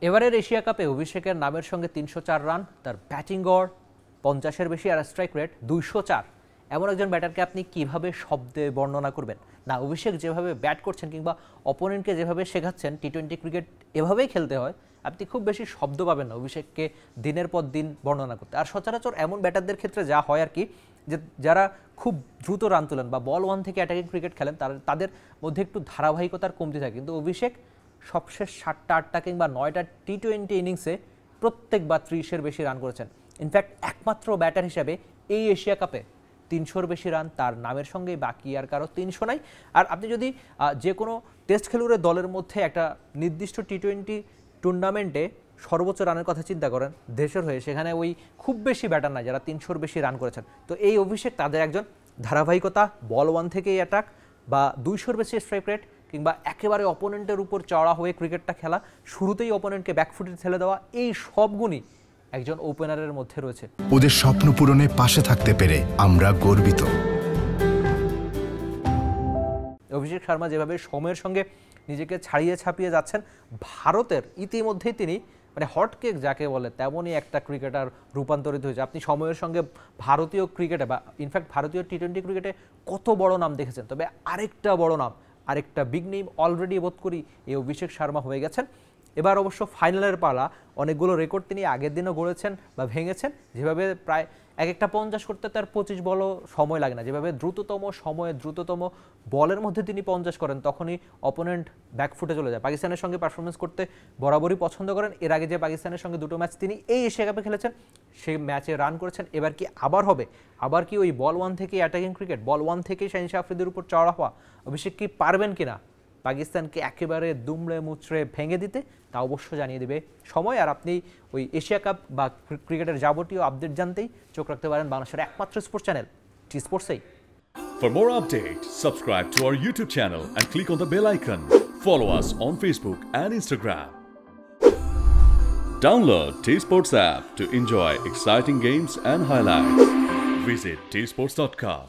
এবারের এশিয়া কাপে অভিষেকের নামের সঙ্গে ৩০৪ রান, তার ব্যাটিং গড় ৫০-এর বেশি আর স্ট্রাইক রেট ২০৪। এমন একজন ব্যাটারকে আপনি কিভাবে শব্দে বর্ণনা করবেন? না, অভিষেক যেভাবে ব্যাট করছেন কিংবা অপোনেন্টকে যেভাবে শেখাচ্ছেন টি-20 ক্রিকেট এভাবেই খেলতে হয়, আপনি খুব বেশি শব্দ পাবেন না অভিষেককে দিনের পর দিন বর্ণনা করতে। আর সচরাচর এমন ব্যাটারদের ক্ষেত্রে যা হয় আর কি, যে যারা খুব দ্রুত রান তোলেন বা বল ওয়ান থেকে অ্যাটাকিং ক্রিকেট খেলেন, তাদের মধ্যে একটু ধারাবাহিকতার কমতি থাকে। কিন্তু অভিষেক সবশেষ 7টা 8টা কিংবা 9টা টি-20 ইনিংসে প্রত্যেকবার 30-এর বেশি রান করেছেন। ইনফ্যাক্ট একমাত্র ব্যাটার হিসাবে এই এশিয়া কাপে 300-র বেশি রান তার নামের সঙ্গেই, বাকি আর কারো 300 নাই। আর আপনি যদি যে কোনো টেস্ট খেলুড়ে দলের মধ্যে একটা নির্দিষ্ট টি-20 টুর্নামেন্টে সর্বোচ্চ রানের কথা চিন্তা করেন দেশের হয়ে, সেখানে ওই খুব বেশি ব্যাটার নাই যারা 300-র বেশি রান করেছেন। তো এই অভিষেক তাদের একজন। ধারাবাহিকতা, বল ওয়ান থেকেই অ্যাটাক বা 200-র বেশি স্ট্রাইক রেট কিংবা একেবারে অপোনেন্টের উপর চড়া হয়ে ক্রিকেটটা খেলা, শুরুতেই অপোনেন্টকে ব্যাকফুটে ঠেলে দেওয়া, এই সব গুণই একজন ওপেনারের মধ্যে রয়েছে। ওদের স্বপ্ন পূরণে পাশে থাকতে পেরে আমরা গর্বিত। অভিষেক শর্মা যেভাবে সময়ের সঙ্গে নিজেকে ছাড়িয়ে ছাপিয়ে যাচ্ছেন, ভারতের ইতিমধ্যেই তিনি মানে হটকেক যাকে বলে তেমনই একটা ক্রিকেটার রূপান্তরিত হয়েছে। আপনি সময়ের সঙ্গে ভারতীয় ক্রিকেটে বা ইনফ্যাক্ট ভারতীয় টি-20 ক্রিকেটে কত বড় নাম দেখেছেন, তবে আরেকটা বড় নাম, আরেকটা বিগ নেম অলরেডি বোধ করি এই অভিষেক শর্মা হয়ে গেছেন। এবার অবশ্য ফাইনালের পালা, অনেকগুলো রেকর্ড তিনি আগের দিনও গড়েছেন বা ভেঙেছেন। যেভাবে প্রায় এক একটা 50 করতে তার 25 বলও সময় লাগে না, যেভাবে দ্রুততম সময়ে দ্রুততম বলের মধ্যে তিনি 50 করেন, তখনই অপোনেন্ট ব্যাকফুটে চলে যায়। পাকিস্তানের সঙ্গে পারফরমেন্স করতে বরাবরই পছন্দ করেন। এর আগে যে পাকিস্তানের সঙ্গে দুটো ম্যাচ তিনি এই এশিয়া কাপে খেলেছেন, সেই ম্যাচে রান করেছেন। এবার কি আবার হবে? আবার কি ওই বল ওয়ান থেকে অ্যাটাকিং ক্রিকেট, বল ওয়ান থেকেই শাহিন শাহ আফ্রিদির উপর চড়া হওয়া? অভিষেক কি পারবেন কিনা পাকিস্তানকে একেবারে দুমড়ে মুচড়ে ভেঙে দিতে, তা অবশ্য জানিয়ে দেবে সময়। আর আপনি ওই এশিয়া কাপ বা ক্রিকেটের যাবতীয় আপডেট জানতেই চোখ রাখতে পারেন বাংলাদেশের একমাত্র স্পোর্টস চ্যানেল টি স্পোর্টসেই। For more updates, subscribe to our YouTube channel and click on the bell icon. Follow us on Facebook and Instagram. Download T Sports app to enjoy exciting games and highlights. Visit tsports.com.